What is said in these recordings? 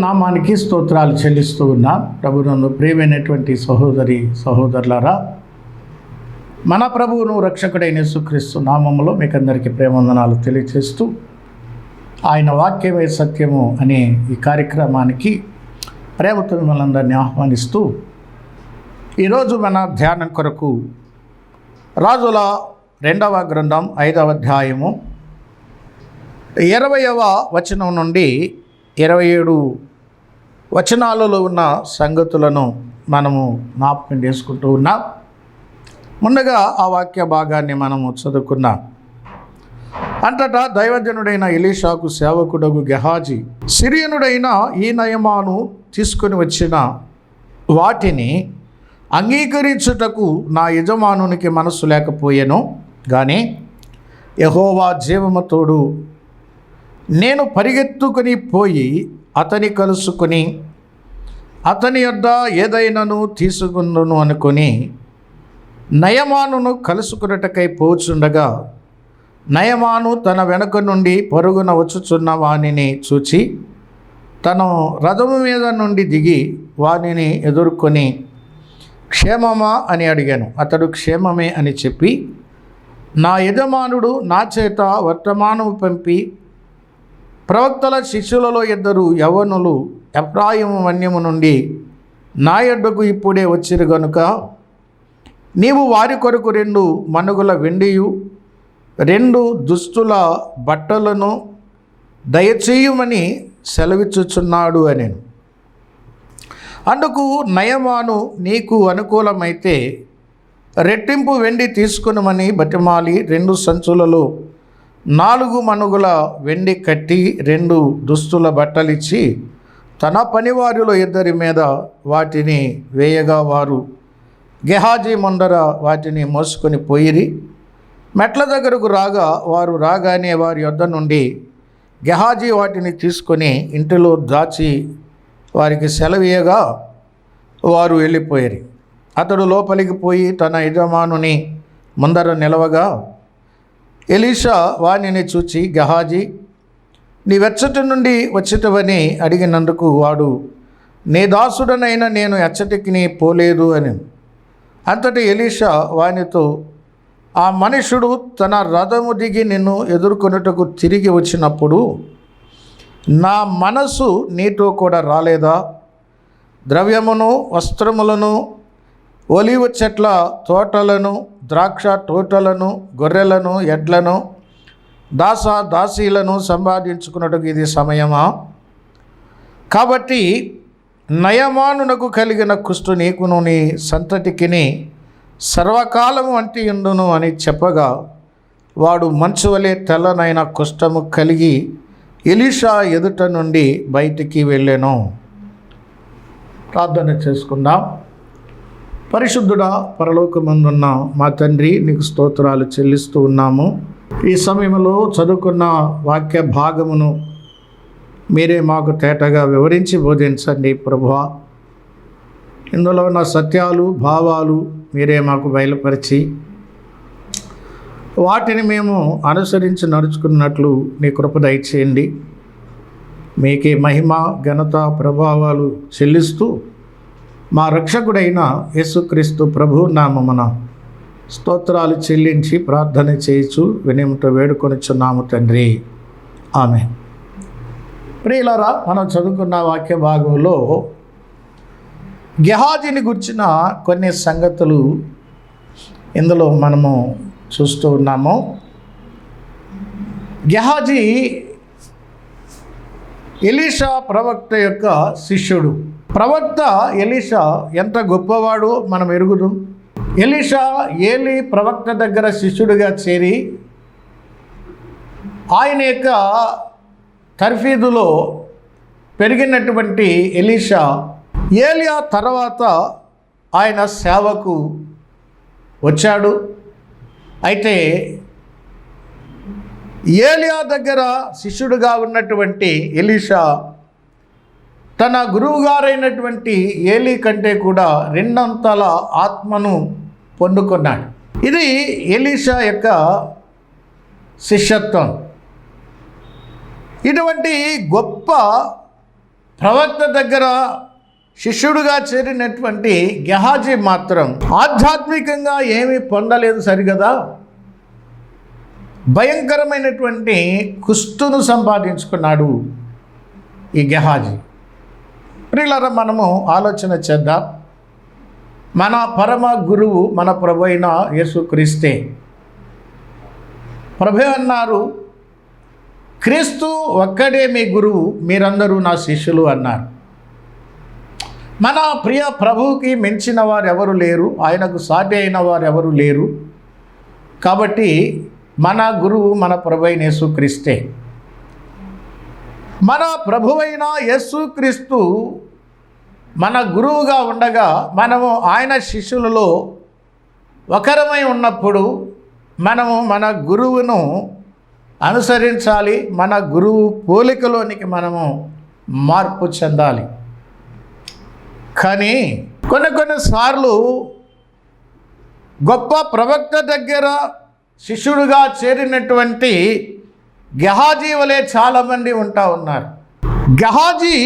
నామానికి స్తోత్రాలు చెల్లిస్తూ ఉన్నా. ప్రభువునందు ప్రియమైనటువంటి సహోదరి సహోదరులారా, మన ప్రభువును రక్షకుడైన యేసుక్రీస్తు నామములో మీకందరికీ ప్రేమవందనాలు తెలియజేస్తూ, ఆయన వాక్యమే సత్యము అనే ఈ కార్యక్రమానికి ప్రేమతో మిమ్మల్ని అందరినీ ఆహ్వానిస్తూ, ఈరోజు మన ధ్యానం కొరకు రాజుల 2వ గ్రంథం 5వ అధ్యాయము 20వ వచనం నుండి 27 వచనాలలో ఉన్న సంగతులను మనము జ్ఞాపకం చేసుకుంటూ ఉన్నాం. ముందుగా ఆ వాక్య భాగాన్ని మనము చదువుకున్నాం. అంతటా దైవజనుడైన ఎలీషాకు సేవకుడగు గెహాజీ సిరియనుడైన ఈ నయమాను తీసుకొని వచ్చిన వాటిని అంగీకరించుటకు నా యజమానునికి మనస్సు లేకపోయాను. కానీ యెహోవా జీవము తోడు, నేను పరిగెత్తుకొని పోయి అతని కలుసుకొని అతని యొద్ద ఏదైనాను తీసుకుందును అనుకొని నయమానును కలుసుకున్నటకై పోచుండగా, నయమాను తన వెనుక నుండి పరుగున వచ్చుచున్న వానిని చూచి తను రథము మీద నుండి దిగి వానిని ఎదుర్కొని, క్షేమమా అని అడిగాను. అతడు క్షేమమే అని చెప్పి, నా యజమానుడు నా చేత వర్తమానము పంపి, ప్రవక్తల శిష్యులలో 2 యవ్వనులు ఎఫ్రాయిము మన్యము నుండి నా యొద్దకు ఇప్పుడే వచ్చిరు గనుక నీవు వారి కొరకు 2 మనుగుల వెండియు 2 దుస్తుల బట్టలను దయచేయుమని సెలవిచ్చుచున్నాడు అనెను. అందుకు నయమాను, నీకు అనుకూలమైతే రెట్టింపు వెండి తీసుకునమని బతిమాలి 2 సంచులలో 4 మనుగుల వెండి కట్టి 2 దుస్తుల బట్టలిచ్చి తన పనివారిలో 2 మీద వాటిని వేయగా వారు గెహాజీ ముందర వాటిని మోసుకొని పోయిరి. మెట్ల దగ్గరకు రాగా వారు రాగానే వారి యొద్ద నుండి గెహాజీ వాటిని తీసుకొని ఇంటిలో దాచి వారికి సెలవీయగా వారు వెళ్ళిపోయారు. అతడు లోపలికి పోయి తన యజమానుని ముందర నిలవగా ఎలీషా వానిని చూచి, గెహాజీ, నీవెచ్చటి నుండి వచ్చితవని అడిగినందుకు వాడు, నీ దాసుడనైనా నేను ఎచ్చటికి పోలేదు అని. అంతటి ఎలీషా వానితో, ఆ మనుషుడు తన రథము దిగి నిన్ను ఎదుర్కొనుటకు తిరిగి వచ్చినప్పుడు నా మనసు నీతో కూడా రాలేదా? ద్రవ్యమును వస్త్రములను ఒలీవ చెట్ల తోటలను ద్రాక్ష తోటలను గొర్రెలను ఎడ్లను దాసీలను సంపాదించుకున్నట్టుకు ఇది సమయమా? కాబట్టి నయమానునకు కలిగిన కుష్టు నీకును నీ సంతతికిని సర్వకాలము అంటియుండును అని చెప్పగా వాడు మంచు వలె తెల్లనైన కుష్ఠము కలిగి ఎలీషా ఎదుట నుండి బయటికి వెళ్ళెను. ప్రార్థన చేసుకుందాం. పరిశుద్ధుడా, పరలోకమందున్న మా తండ్రి, నీకు స్తోత్రాలు చెల్లిస్తూ ఉన్నాము. ఈ సమయంలో చదువుకున్న వాక్య భాగమును మీరే మాకు తేటగా వివరించి బోధించండి ప్రభువా. ఇందులో ఉన్న సత్యాలు భావాలు మీరే మాకు బయలుపరిచి వాటిని మేము అనుసరించి నడుచుకున్నట్లు నీ కృప దయచేయండి. మీకే మహిమ ఘనత ప్రభావాలు చెల్లిస్తూ మా రక్షకుడైన యేసుక్రీస్తు ప్రభు నామమున స్తోత్రాలు చెల్లించి ప్రార్థన చేయించు వినయముతో వేడుకొనిచున్నాము తండ్రి, ఆమేన్. ప్రియులారా, మనం చదువుకున్న వాక్య భాగంలో గెహాజీని గుర్చిన కొన్ని సంగతులు ఇందులో మనము చూస్తూ ఉన్నాము. గెహాజీ ఎలీషా ప్రవక్త యొక్క శిష్యుడు. ప్రవక్త ఎలీషా ఎంత గొప్పవాడో మనం ఎరుగుదాం. ఎలీషా ఏలీ ప్రవక్త దగ్గర శిష్యుడిగా చేరి ఆయన యొక్క తర్ఫీదులో పెరిగినటువంటి ఎలీషా ఏలియా తర్వాత ఆయన సేవకు వచ్చాడు. అయితే ఏలియా దగ్గర శిష్యుడిగా ఉన్నటువంటి ఎలీషా తన గురువుగారైనటువంటి ఏలీ కంటే కూడా 2 అంతల ఆత్మను పొందుకున్నాడు. ఇది ఎలీషా యొక్క శిష్యత్వం. ఇటువంటి గొప్ప ప్రవక్త దగ్గర శిష్యుడుగా చేరినటువంటి గెహాజీ మాత్రం ఆధ్యాత్మికంగా ఏమీ పొందలేదు సరిగదా. భయంకరమైనటువంటి కుష్టును సంపాదించుకున్నాడు ఈ గెహాజీ. ప్రియులారా, మనము ఆలోచన చేద్దాం. మన పరమ గురువు మన ప్రభు అయిన యేసుక్రీస్తే. ప్రభు అన్నారు, క్రీస్తు ఒక్కడే మీ గురువు, మీరందరూ నా శిష్యులు అన్నారు. మన ప్రియ ప్రభువుకి మించిన వారు ఎవరు లేరు, ఆయనకు సాటి అయిన వారు ఎవరు లేరు. కాబట్టి మన గురువు మన ప్రభు అయిన యేసుక్రీస్తే. మన ప్రభువైన యేసుక్రీస్తు మన గురువుగా ఉండగా మనము ఆయన శిష్యులలో ఒకరమై ఉన్నప్పుడు మనము మన గురువును అనుసరించాలి. మన గురువు పోలికలోనికి మనము మార్పు చెందాలి. కానీ కొన్నిసార్లు గొప్ప ప్రవక్త దగ్గర శిష్యుడుగా చేరినటువంటి గెహాజీ వలె చాలామంది ఉన్నారు. గెహాజీ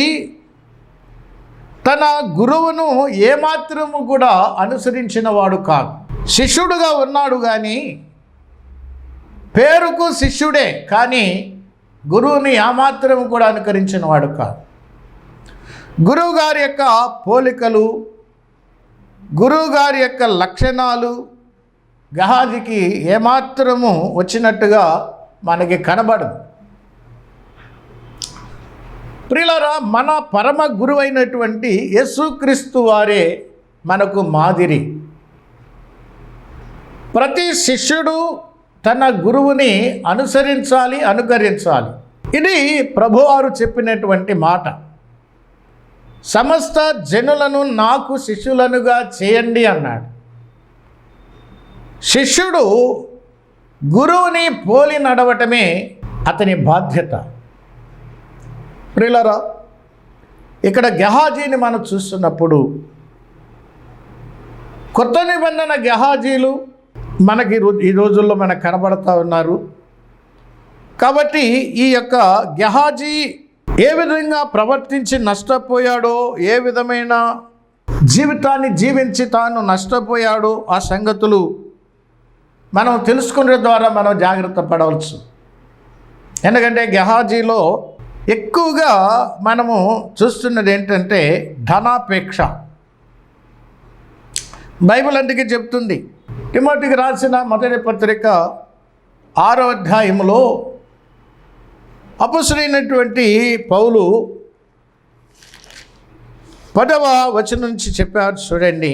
తన గురువును ఏమాత్రము కూడా అనుసరించిన వాడు కాదు. శిష్యుడుగా ఉన్నాడు కానీ, పేరుకు శిష్యుడే కానీ గురువుని ఏమాత్రము కూడా అనుకరించిన వాడు కాదు. గురువు గారి యొక్క పోలికలు, గురువు గారి యొక్క లక్షణాలు గెహాజీకి ఏమాత్రము వచ్చినట్టుగా మనకి కనబడదు. ప్రియులారా, మన పరమ గురువైనటువంటి యేసుక్రీస్తు వారే మనకు మాదిరి. ప్రతి శిష్యుడు తన గురువుని అనుసరించాలి, అనుకరించాలి. ఇది ప్రభువారు చెప్పినటువంటి మాట. సమస్త జనులను నాకు శిష్యులనుగా చేయండి అన్నాడు. శిష్యుడు గురువుని పోలి నడవటమే అతని బాధ్యత. ప్రియులారా, ఇక్కడ గెహాజీని మనం చూస్తున్నప్పుడు కొత్త నిబంధన గెహాజీలు మనకి ఈ రోజుల్లో మనకు కనబడుతూ ఉన్నారు. కాబట్టి ఈ యొక్క గెహాజీ ఏ విధంగా ప్రవర్తించి నష్టపోయాడో, ఏ విధమైన జీవితాన్ని జీవించి తాను నష్టపోయాడో ఆ సంగతులు మనం తెలుసుకునే ద్వారా మనం జాగ్రత్త పడవచ్చు. ఎందుకంటే గెహాజీలో ఎక్కువగా మనము చూస్తున్నది ఏంటంటే ధనాపేక్ష. బైబిల్ అందుకే చెప్తుంది, తిమోతికి రాసిన మొదటి పత్రిక 6వ అధ్యాయంలో అపొస్తలుడైనటువంటి పౌలు 10వ వచనం నుంచి చెప్పారు చూడండి.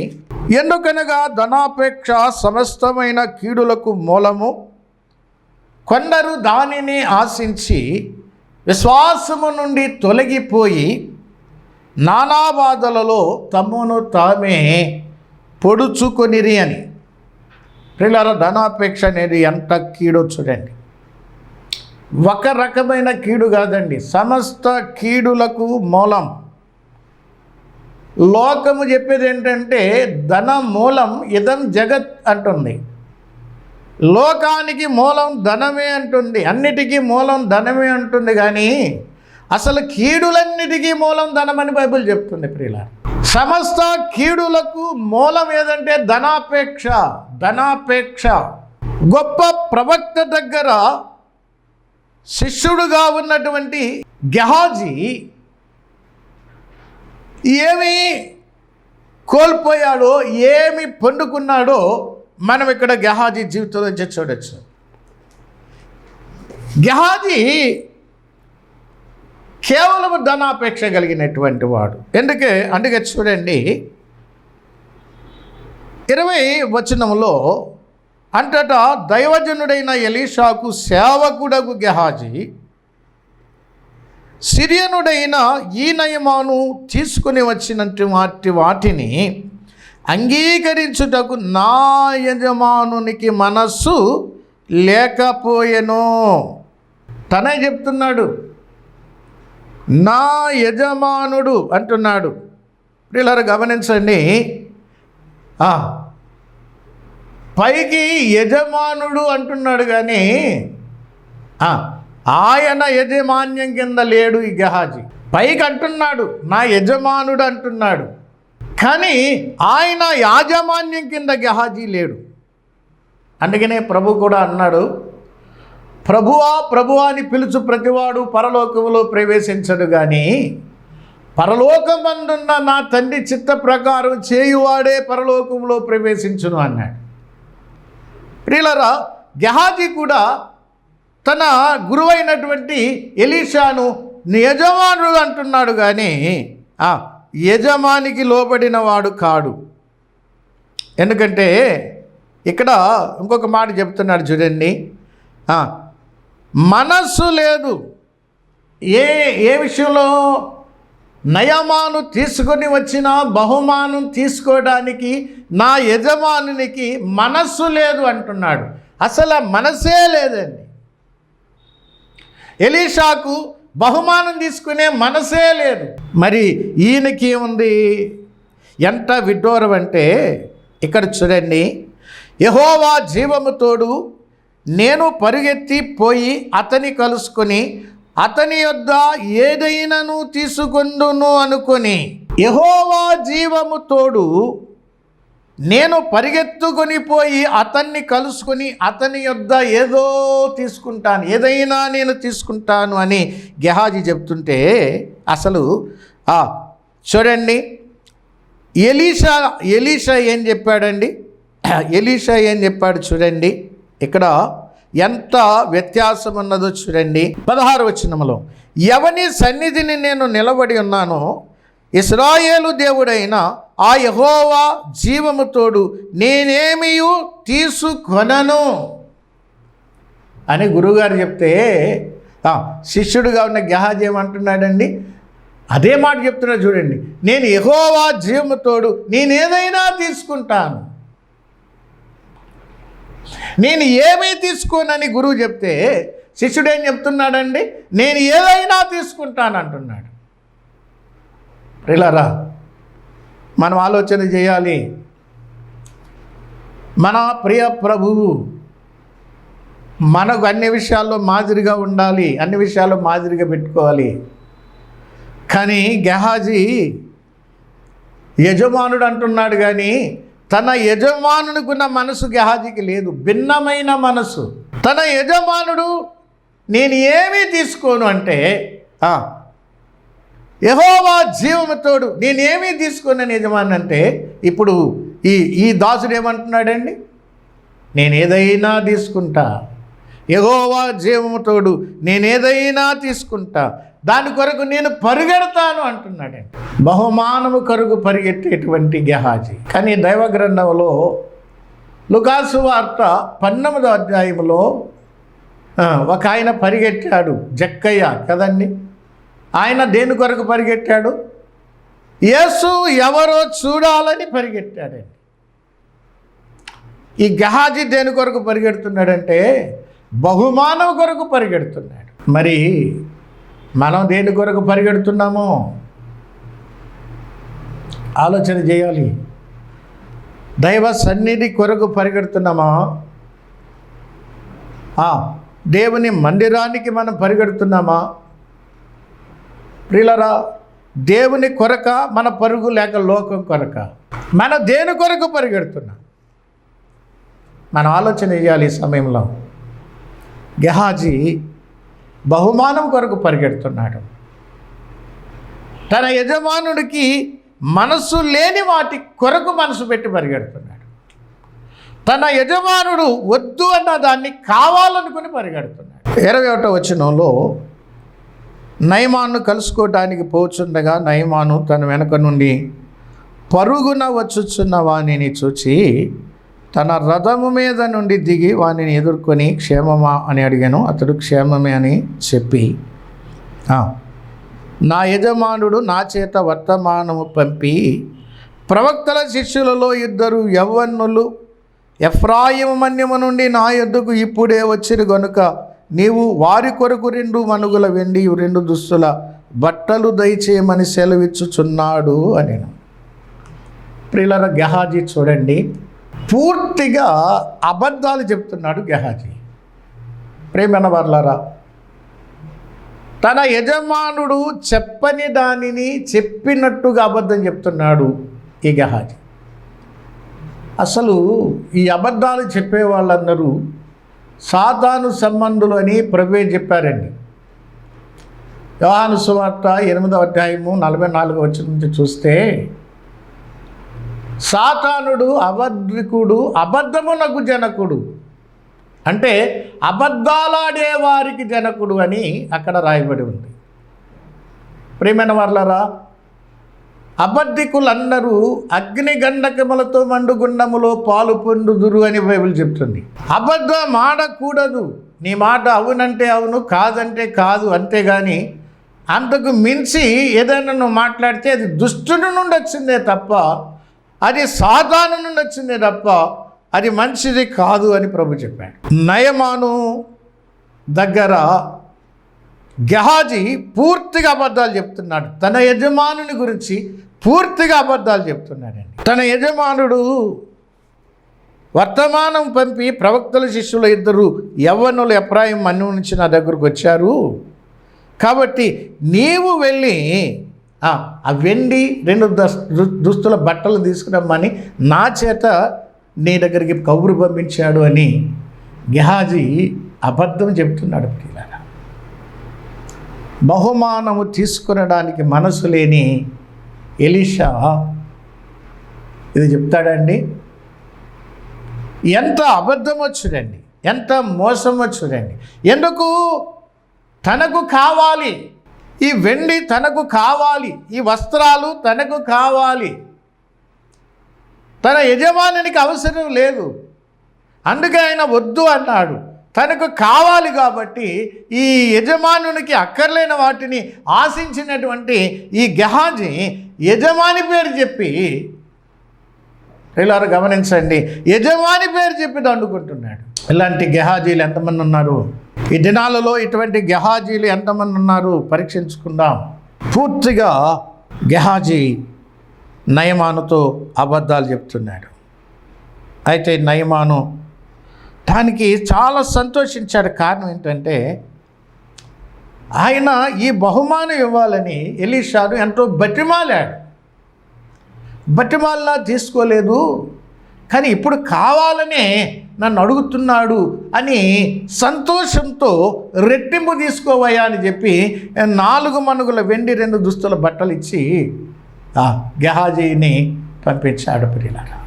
ఎందుకనగా ధనాపేక్ష సమస్తమైన కీడులకు మూలము, కొందరు దానిని ఆశించి విశ్వాసము నుండి తొలగిపోయి నానా బాధలలో తమను తామే పొడుచుకొనిరి అని. ప్రియులారా, ధనాపేక్ష అనేది ఎంత కీడో చూడండి. ఒక రకమైన కీడు కాదండి, సమస్త కీడులకు మూలం. లోకము చెప్పేది ఏంటంటే ధన మూలం ఇదం జగత్ అంటుంది. లోకానికి మూలం ధనమే అంటుంది, అన్నిటికీ మూలం ధనమే అంటుంది. కానీ అసలు కీడులన్నిటికీ మూలం ధనమని బైబిల్ చెప్తుంది. ప్రియులారా, సమస్త కీడులకు మూలం ఏదంటే ధనాపేక్ష. ధనాపేక్ష. గొప్ప ప్రవక్త దగ్గర శిష్యుడుగా ఉన్నటువంటి గెహాజీ ఏమి కోల్పోయాడో, ఏమి పొందుకున్నాడో మనం ఇక్కడ గెహాజీ జీవితంలో చూడొచ్చు. గెహాజీ కేవలం ధనాపేక్ష కలిగినటువంటి వాడు. అందుకే చూడండి 20వ వచనంలో అంతటా దైవజనుడైన ఎలీషాకు సేవకుడగు గెహాజీ సిరియనుడైన ఈ నయమాను తీసుకుని వచ్చినటువంటి వాటిని అంగీకరించుటకు నా యజమానునికి మనస్సు లేకపోయెను. తనే చెప్తున్నాడు, నా యజమానుడు అంటున్నాడు. ప్రియులారా, గమనించండి, పైకి యజమానుడు అంటున్నాడు కానీ ఆయన యజమాన్యం కింద లేడు ఈ గెహాజీ. పైకి అంటున్నాడు నా యజమానుడు అంటున్నాడు, కానీ ఆయన యాజమాన్యం కింద గెహాజీ లేడు. అందుకనే ప్రభు కూడా అన్నాడు, ప్రభువా ప్రభువా అని పిలుచు ప్రతివాడు పరలోకములో ప్రవేశించడు, కానీ పరలోకమందున్న నా తండ్రి చిత్త ప్రకారం చేయువాడే పరలోకంలో ప్రవేశించును అన్నాడు. ప్రియులారా, గెహాజీ కూడా తన గురువైనటువంటి ఎలీషాను యజమానుడు అంటున్నాడు, కానీ యజమానికి లోబడిన వాడు కాడు. ఎందుకంటే ఇక్కడ ఇంకొక మాట చెప్తున్నాడు చూడండి, మనస్సు లేదు. ఏ విషయంలో? నయమాను తీసుకొని వచ్చిన బహుమానం తీసుకోవడానికి నా యజమానునికి మనస్సు లేదు అంటున్నాడు. అసలు మనసే లేదండి. ఎలీషాకు బహుమానం తీసుకునే మనసే లేదు. మరి ఈయనకి ఏముంది? ఎంత విడ్డూరం అంటే ఇక్కడ చూడండి, యెహోవా జీవము తోడు నేను పరుగెత్తి పోయి అతని కలుసుకొని అతని యొద్ద ఏదైనాను తీసుకొందును అనుకొని, యెహోవా జీవము తోడు నేను పరిగెత్తుకొని పోయి అతన్ని కలుసుకొని అతని యొద్ద ఏదో తీసుకుంటాను, ఏదైనా నేను తీసుకుంటాను అని గెహాజీ చెప్తుంటే, అసలు చూడండి ఎలీషా ఏం చెప్పాడండి? ఎలీషా ఏం చెప్పాడు చూడండి, ఇక్కడ ఎంత వ్యత్యాసం ఉన్నదో చూడండి. 16వ వచనములో, ఎవని సన్నిధిని నేను నిలబడి ఉన్నానో ఇశ్రాయేలు దేవుడైన ఆ యెహోవా జీవము తోడు నేనేమియు తీసుకొనను అని గురువుగారు చెప్తే, శిష్యుడుగా ఉన్న గెహాజీ ఏమంటున్నాడండి? అదే మాట చెప్తున్నాడు చూడండి, నేను యెహోవా జీవము తోడు నేనేదైనా తీసుకుంటాను, నేను ఏమీ తీసుకోనని గురువు చెప్తే శిష్యుడు ఏం చెప్తున్నాడండి? నేను ఏదైనా తీసుకుంటాను అంటున్నాడు. ప్రియులారా, మనం ఆలోచన చేయాలి. మన ప్రియ ప్రభువు మనకు అన్ని విషయాల్లో మాదిరిగా ఉండాలి, అన్ని విషయాల్లో మాదిరిగా పెట్టుకోవాలి. కానీ గెహాజీ యజమానుడు అంటున్నాడు, కానీ తన యజమానునికున్న మనసు గెహాజీకి లేదు, భిన్నమైన మనసు. తన యజమానుడు నేను ఏమీ తీసుకోను అంటే, యెహోవా జీవము తోడు నేనేమీ తీసుకోనని యజమాని అంటే, ఇప్పుడు ఈ దాసుడు ఏమంటున్నాడండి? నేను ఏదైనా తీసుకుంటా, యెహోవా జీవము తోడు నేనేదైనా తీసుకుంటా, దాని కొరకు నేను పరిగెడతాను అంటున్నాడండి. బహుమానము కొరకు పరిగెట్టేటువంటి గెహాజీ. కానీ దైవ గ్రంథంలో లూకాసు వార్త 19వ అధ్యాయంలో ఒక ఆయన పరిగెట్టాడు, జక్కయ్య కదండి. ఆయన దేని కొరకు పరిగెట్టాడు? యేసు ఎవరో చూడాలని పరిగెట్టాడండి. ఈ గెహాజీ దేని కొరకు పరిగెడుతున్నాడంటే బహుమానం కొరకు పరిగెడుతున్నాడు. మరి మనం దేని కొరకు పరిగెడుతున్నామో ఆలోచన చేయాలి. దైవ సన్నిధి కొరకు పరిగెడుతున్నామా? దేవుని మందిరానికి మనం పరిగెడుతున్నామా? ప్రియులారా, దేవుని కొరక మన పరుగు లేక లోకం కొరక? మన దేని కొరకు పరిగెడుతున్నాం? మనం ఆలోచన చేయాలి. ఈ సమయంలో గెహాజీ బహుమానం కొరకు పరిగెడుతున్నాడు. తన యజమానుడికి మనసు లేని వాటి కొరకు మనసు పెట్టి పరిగెడుతున్నాడు. తన యజమానుడు వద్దు అన్న దాన్ని కావాలనుకుని పరిగెడుతున్నాడు. 21వ వచనంలో, నయమాను కలుసుకోవటానికి పోచుండగా నయమాను తన వెనక నుండి పరుగున వచ్చుచున్న వానిని చూచి తన రథము మీద నుండి దిగి వానిని ఎదుర్కొని క్షేమమా అని అడిగాను. అతడు క్షేమమే అని చెప్పి, నా యజమానుడు నా చేత వర్తమానము పంపి ప్రవక్తల శిష్యులలో 2 యవ్వనులు ఎఫ్రాయిము మన్యము నుండి నా యొద్దకు ఇప్పుడే వచ్చిరు గనుక నీవు వారి కొరకు 2 మనుగుల వెండి 2 దుస్తుల బట్టలు దయచేయమని సెలవిచ్చుచున్నాడు అని. ప్రియులారా, గెహాజీ చూడండి, పూర్తిగా అబద్ధాలు చెప్తున్నాడు గెహాజీ. ప్రేమైన వారలారా, తన యజమానుడు చెప్పని దానిని చెప్పినట్టుగా అబద్ధం చెప్తున్నాడు ఈ గెహాజీ. అసలు ఈ అబద్ధాలు చెప్పే వాళ్ళందరూ సాతాను సంబంధులు అని ప్రభువే చెప్పారండి. యోహాను సువార్త 8వ అధ్యాయము 44వ వచనం నుంచి చూస్తే, సాతానుడు అబద్ధికుడు, అబద్ధమునకు జనకుడు, అంటే అబద్ధాలాడే వారికి జనకుడు అని అక్కడ రాయబడి ఉంది. ప్రియమైన వారలారా, అబద్ధికులందరూ అగ్నిగంధకములతో మండుగుండములో పాలు పొందుదురు అని బైబిల్ చెప్తుంది. అబద్ధం ఆడకూడదు. నీ మాట అవునంటే అవును, కాదంటే కాదు, అంతేగాని అంతకు మించి ఏదైనా నువ్వు మాట్లాడితే అది దుష్టుని నుండి వచ్చిందే తప్ప, అది సాతాను నుండి వచ్చిందే తప్ప అది మంచిది కాదు అని ప్రభు చెప్పాడు. నయమాను దగ్గర గెహాజీ పూర్తిగా అబద్ధాలు చెప్తున్నాడు. తన యజమానుని గురించి పూర్తిగా అబద్ధాలు చెప్తున్నాడండి. తన యజమానుడు వర్తమానం పంపి ప్రవక్తల శిష్యులు 2 యవ్వనులు ఎఫ్రాయిం మన్ను నుంచి నా దగ్గరకు వచ్చారు, కాబట్టి నీవు వెళ్ళి ఆ వెండి 2 దుస్తుల బట్టలు తీసుకురమ్మని నా చేత నీ దగ్గరికి కబురు పంపించాడు అని గెహాజీ అబద్ధం చెప్తున్నాడు. పిల్లల బహుమానము తీసుకునడానికి మనసు లేని ఎలీషా ఇది చెప్తాడండి. ఎంత అబద్ధం వచ్చుడండి, ఎంత మోసం వచ్చుడండి. ఎందుకు? తనకు కావాలి, ఈ వెండి తనకు కావాలి, ఈ వస్త్రాలు తనకు కావాలి, తన యజమానికి అవసరం లేదు, అందుకే ఆయన వద్దు అన్నాడు. తనకు కావాలి కాబట్టి ఈ యజమానునికి అక్కర్లేని వాటిని ఆశించినటువంటి ఈ గెహాజీ యజమాని పేరు చెప్పి, పిల్లలు గమనించండి, యజమాని పేరు చెప్పి దండుకుంటున్నాడు. ఇలాంటి గెహాజీలు ఎంతమంది ఉన్నారు ఈ దినాలలో? ఇటువంటి గెహాజీలు ఎంతమంది ఉన్నారు పరీక్షించుకుందాం. పూర్తిగా గెహాజీ నయమానుతో అబద్ధాలు చెప్తున్నాడు. అయితే నయమాను దానికి చాలా సంతోషించాడు. కారణం ఏంటంటే ఆయన ఈ బహుమానం ఇవ్వాలని ఎలీషాను ఎంతో బతిమాలాడు. బతిమాలినా తీసుకోలేదు, కానీ ఇప్పుడు కావాలనే నన్ను అడుగుతున్నాడు అని సంతోషంతో రెట్టింపు తీసుకోవయ్యా అని చెప్పి 4 మణుగుల వెండి 2 దుస్తుల బట్టలు ఇచ్చి గెహాజీని పంపించాడు. ప్రియులారా,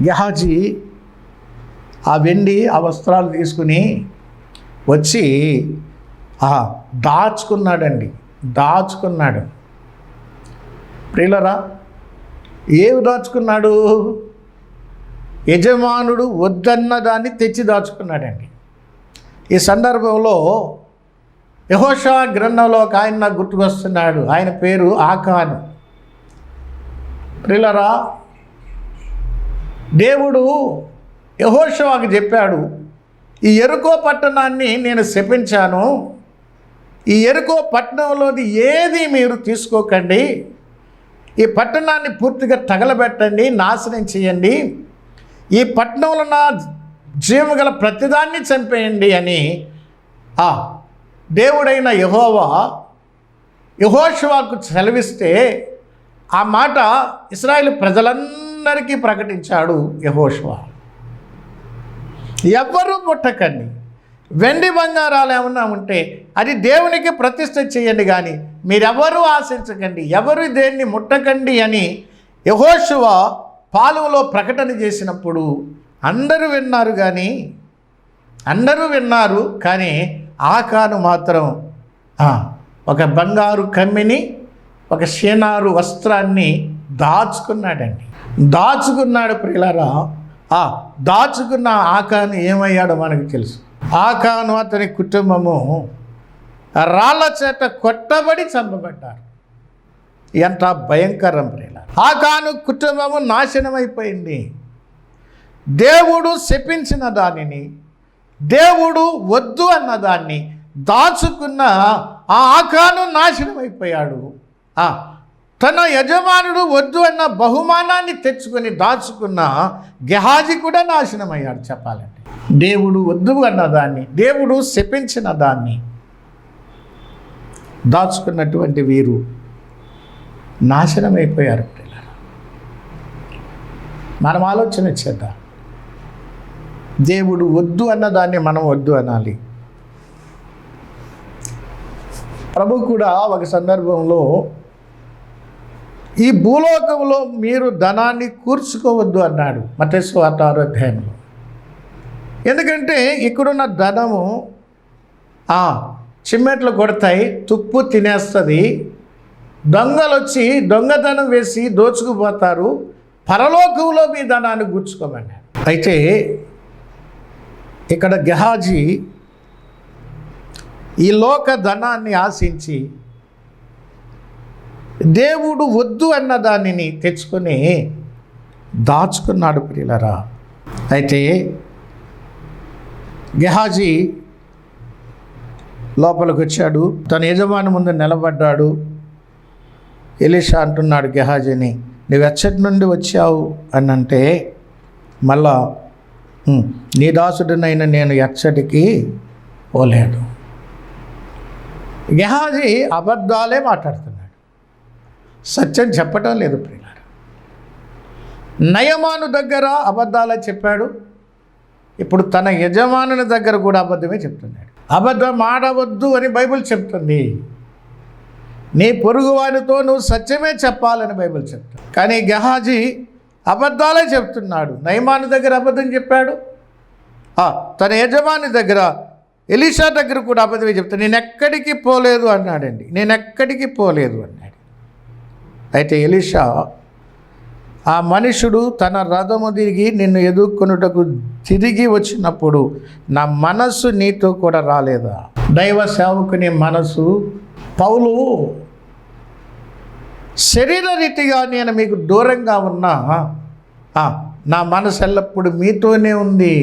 గెహాజీ ఆ వెండి ఆ వస్త్రాలు తీసుకుని వచ్చి దాచుకున్నాడండి. దాచుకున్నాడు. ప్రియులారా, ఏమి దాచుకున్నాడు? యజమానుడు వద్దన్న దాన్ని తెచ్చి దాచుకున్నాడండి. ఈ సందర్భంలో యెహోషువ గ్రంథంలో ఒక ఆయన నాకు గుర్తుకొస్తున్నాడు. ఆయన పేరు ఆకాను. ప్రియులారా, దేవుడు యెహోషువకు చెప్పాడు, ఈ యెరికో పట్టణాన్ని నేను శపించాను, ఈ యెరికో పట్టణంలోది ఏది మీరు తీసుకోకండి, ఈ పట్టణాన్ని పూర్తిగా తగలబెట్టండి, నాశనం చేయండి, ఈ పట్టణంలో నా జీవం గల ప్రతిదాన్ని చంపేయండి అని దేవుడైన యెహోవా యెహోషువకు సెలవిస్తే ఆ మాట ఇశ్రాయేలు ప్రజలందరికీ ప్రకటించాడు యెహోషువ. ఎవ్వరూ ముట్టకండి, వెండి బంగారాలు ఏమన్నా ఉంటే అది దేవునికి ప్రతిష్ఠ చేయండి, కానీ మీరెవరూ ఆశించకండి, ఎవరు దేన్ని ముట్టకండి అని యెహోషువ పాలువలో ప్రకటన చేసినప్పుడు అందరూ విన్నారు, కానీ ఆకాను మాత్రం ఒక బంగారు కమ్మిని, ఒక షేనారు వస్త్రాన్ని దాచుకున్నాడండి. దాచుకున్నాడు. ప్రియులారా, దాచుకున్న ఆకాను ఏమయ్యాడో మనకు తెలుసు. ఆకాను అతని కుటుంబము రాళ్ళ చేత కొట్టబడి చంపబడ్డారు. ఎంత భయంకరం ప్రియులారా! ఆకాను కుటుంబము నాశనమైపోయింది. దేవుడు శపించిన దానిని, దేవుడు వద్దు అన్న దాన్ని దాచుకున్న ఆ ఆకాను నాశనమైపోయాడు. తన యజమానుడు వద్దు అన్న బహుమానాన్ని తెచ్చుకొని దాచుకున్న గెహాజీ కూడా నాశనమయ్యాడు. చెప్పాలంటే దేవుడు వద్దు అన్న దాన్ని, దేవుడు శపించిన దాన్ని దాచుకున్నటువంటి వీరు నాశనమైపోయారు. మనం ఆలోచన చేద్దాం. దేవుడు వద్దు అన్నదాన్ని మనం వద్దు అనాలి. ప్రభు కూడా ఒక సందర్భంలో ఈ భూలోకంలో మీరు ధనాన్ని కూర్చుకోవద్దు అన్నాడు మత్తయి సువార్త 6వ అధ్యాయంలో. ఎందుకంటే ఇక్కడున్న ధనము చిమ్మెట్లు కొడతాయి, తుప్పు తినేస్తుంది, దొంగలు వచ్చి దొంగతనం వేసి దోచుకుపోతారు, పరలోకంలో మీ ధనాన్ని కూర్చుకోమన్నాడు. అయితే ఇక్కడ గెహాజీ ఈ లోక ధనాన్ని ఆశించి దేవుడు వద్దు అన్న దానిని తెచ్చుకొని దాచుకున్నాడు ప్రియులరా. అయితే గెహాజీ లోపలికి వచ్చాడు, తన యజమాని ముందు నిలబడ్డాడు. ఎలీషా అంటున్నాడు గెహాజీని, నువ్వు ఎచ్చటి నుండి వచ్చావు అని అంటే, మళ్ళా నీ దాసుడినైనా నేను ఎచ్చటికి పోలేదు. గెహాజీ అబద్ధాలే మాట్లాడుతున్నాడు, సత్యం చెప్పటం లేదు ప్రియులారా. నయమాను దగ్గర అబద్ధాలే చెప్పాడు, ఇప్పుడు తన యజమానుని దగ్గర కూడా అబద్ధమే చెప్తున్నాడు. అబద్ధం ఆడవద్దు అని బైబిల్ చెప్తుంది. నీ పొరుగువానితో నువ్వు సత్యమే చెప్పాలని బైబిల్ చెప్తుంది. కానీ గెహాజీ అబద్ధాలే చెప్తున్నాడు. నయమాను దగ్గర అబద్ధం చెప్పాడు, తన యజమాని దగ్గర ఎలీషా దగ్గర కూడా అబద్ధమే చెప్తాడు. నేను ఎక్కడికి పోలేదు అన్నాడండి, నేను ఎక్కడికి పోలేదు అన్నాడు. అయితే ఎలీషా, ఆ మనుషుడు తన రథము దిగి నిన్ను ఎదుర్కొనుటకు తిరిగి వచ్చినప్పుడు నా మనస్సు నీతో కూడా రాలేదా? దైవ సేవకుని మనసు పౌలు శరీరరీతిగా నేను మీకు దూరంగా ఉన్నా నా మనసు ఎల్లప్పుడూ మీతోనే ఉంది,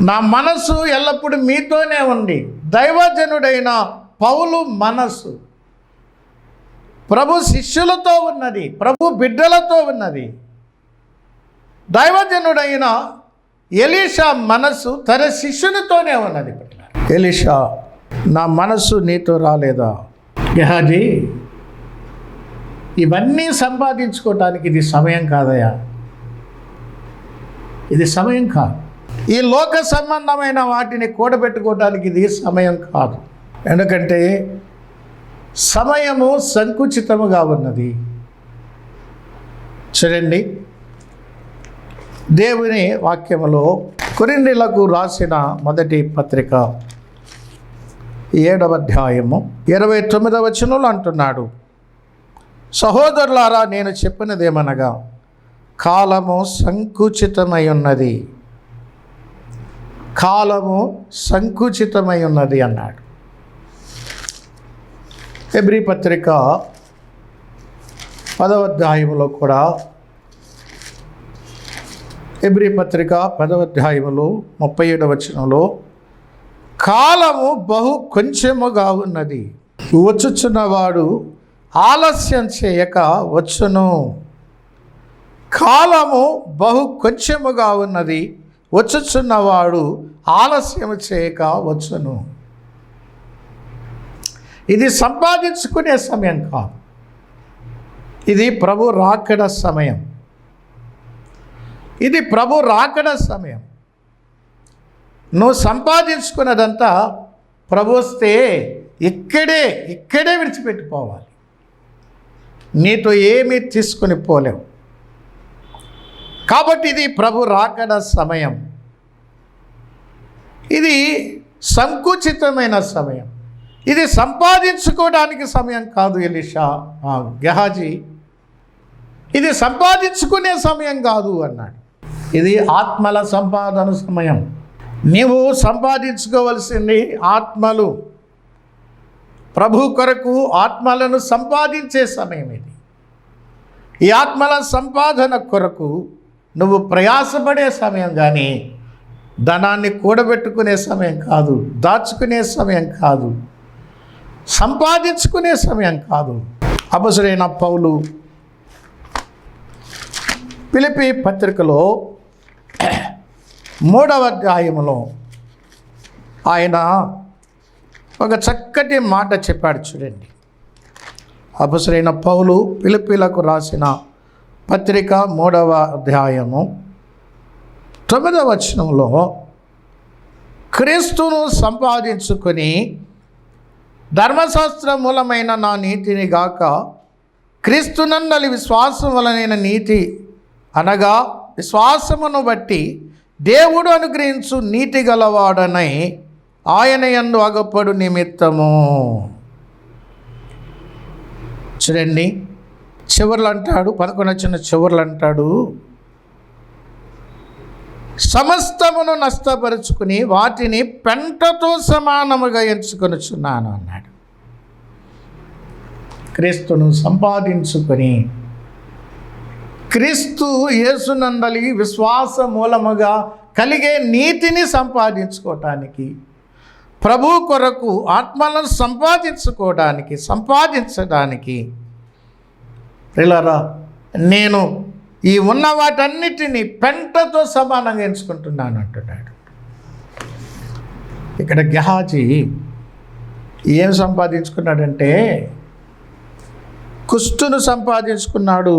నా మనసు ఎల్లప్పుడూ మీతోనే ఉంది. దైవజనుడైన పౌలు మనసు ప్రభు శిష్యులతో ఉన్నది, ప్రభు బిడ్డలతో ఉన్నది. దైవజనుడైన ఎలీషా మనసు తన శిష్యునితోనే ఉన్నది. ఎలీషా, నా మనసు నీతో రాలేదా? గెహాజీ, ఇవన్నీ సంపాదించుకోవటానికి ఇది సమయం కాదయా, ఇది సమయం కాదు. ఈ లోక సంబంధమైన వాటిని కూడబెట్టుకోవటానికి ఇది సమయం కాదు. ఎందుకంటే సమయము సంకుచితముగా ఉన్నది. చూడండి, దేవుని వాక్యములో కొరింథీయులకు రాసిన మొదటి పత్రిక 7వ అధ్యాయము 29వ వచనంలో అంటున్నాడు, సహోదరులారా, నేను చెప్పినదేమనగా కాలము సంకుచితమై ఉన్నది, కాలము సంకుచితమై ఉన్నది అన్నాడు. హెబ్రీ పత్రిక 10వ అధ్యాయంలో కూడా, హెబ్రీ పత్రిక 10వ అధ్యాయంలో 37వ వచనంలో కాలము బహు కొంచెముగా ఉన్నది, వచ్చుచున్నవాడు ఆలస్యం చేయక వచ్చును. కాలము బహు కొంచెముగా ఉన్నది, వచ్చుచున్నవాడు ఆలస్యం చేయక వచ్చును. ఇది సంపాదించుకునే సమయం కాదు, ఇది ప్రభు రాకడ సమయం. ఇది ప్రభు రాకడ సమయం. నువ్వు సంపాదించుకున్నదంతా ప్రభు వస్తే ఇక్కడే విడిచిపెట్టిపోవాలి. నీతో ఏమీ తీసుకొని పోలేవు. కాబట్టి ఇది ప్రభు రాకడ సమయం. ఇది సంకుచితమైన సమయం. ఇది సంపాదించుకోవడానికి సమయం కాదు ఎలీషా, గెహాజీ, ఇది సంపాదించుకునే సమయం కాదు అన్నాడు. ఇది ఆత్మల సంపాదన సమయం. నీవు సంపాదించుకోవలసింది ఆత్మలు. ప్రభు కొరకు ఆత్మలను సంపాదించే సమయం ఇది. ఈ ఆత్మల సంపాదన కొరకు నువ్వు ప్రయాసపడే సమయం, కానీ ధనాన్ని కూడబెట్టుకునే సమయం కాదు, దాచుకునే సమయం కాదు, సంపాదించుకునే సమయం కాదు. అపొస్తలుడైన పౌలు ఫిలిప్పీ పత్రికలో 3వ అధ్యాయంలో ఆయన ఒక చక్కటి మాట చెప్పాడు. చూడండి, అపొస్తలుడైన పౌలు ఫిలిప్పీలకు రాసిన పత్రిక 3వ అధ్యాయము 9వ వచనంలో క్రీస్తును సంపాదించుకొని ధర్మశాస్త్ర మూలమైన నా నీతిని గాక క్రీస్తునందలి విశ్వాసం వలనైన నీతి అనగా విశ్వాసమును బట్టి దేవుడు అనుగ్రహించు నీతి గలవాడనై ఆయన యందు అగపడు నిమిత్తము. చూడండి, చివర్లు అంటాడు, 11 చివర్లు అంటాడు, సమస్తమును నష్టపరుచుకుని వాటిని పెంటతో సమానముగా ఎంచుకొనుచున్నాను అన్నాడు. క్రీస్తును సంపాదించుకొని క్రీస్తు యేసునందలి విశ్వాస మూలముగా కలిగే నీతిని సంపాదించుకోవటానికి, ప్రభు కొరకు ఆత్మలను సంపాదించడానికి ప్రియులారా, నేను ఈ ఉన్న వాటన్నిటినీ పెంటతో సమానంగా ఎంచుకుంటున్నాను అంటున్నాడు. ఇక్కడ గెహాజీ ఏం సంపాదించుకున్నాడంటే కుష్టును సంపాదించుకున్నాడు.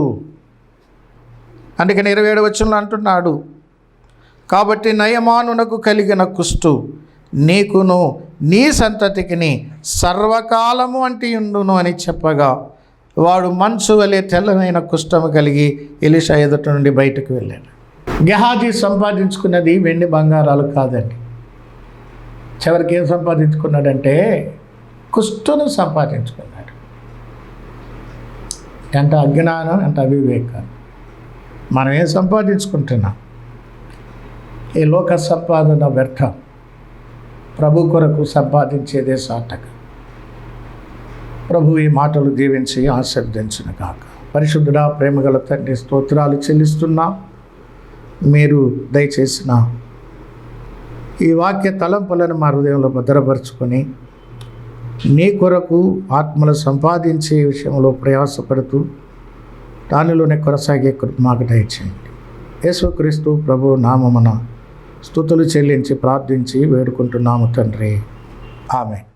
అందుకని 27వ వచనంలో అంటున్నాడు, కాబట్టి నయమానునకు కలిగిన కుష్టు నీకును నీ సంతతికిని సర్వకాలము అంటియుండును అని చెప్పగా వాడు మంచు వలె తెల్లనైన కుష్ఠము కలిగి ఎలీషా ఎదుట నుండి బయటకు వెళ్ళాడు. గెహాజీ సంపాదించుకున్నది వెండి బంగారాలు కాదండి. చివరికి ఏం సంపాదించుకున్నాడంటే కుష్ఠును సంపాదించుకున్నాడు. ఎంత అజ్ఞానం, ఎంత అవివేకం. మనం ఏం సంపాదించుకుంటున్నాం? ఈ లోక సంపాదన వ్యర్థం. ప్రభు కొరకు సంపాదించేదే సాటక. ప్రభు ఈ మాటలు దీవించి ఆశీర్వదించును గాక. పరిశుద్ధుడా, ప్రేమగల తండ్రి, స్తోత్రాలు చెల్లిస్తున్నాం. మీరు దయచేసిన ఈ వాక్య తలంపులను మా హృదయంలో భద్రపరుచుకొని నీ కొరకు ఆత్మలు సంపాదించే విషయంలో ప్రయాసపడుతూ దానిలోనే కొనసాగే కృప మాకు దయచేయండి. యేసుక్రీస్తు ప్రభు నామమున స్తుతులు చెల్లించి ప్రార్థించి వేడుకుంటున్నాము తండ్రి. ఆమేన్.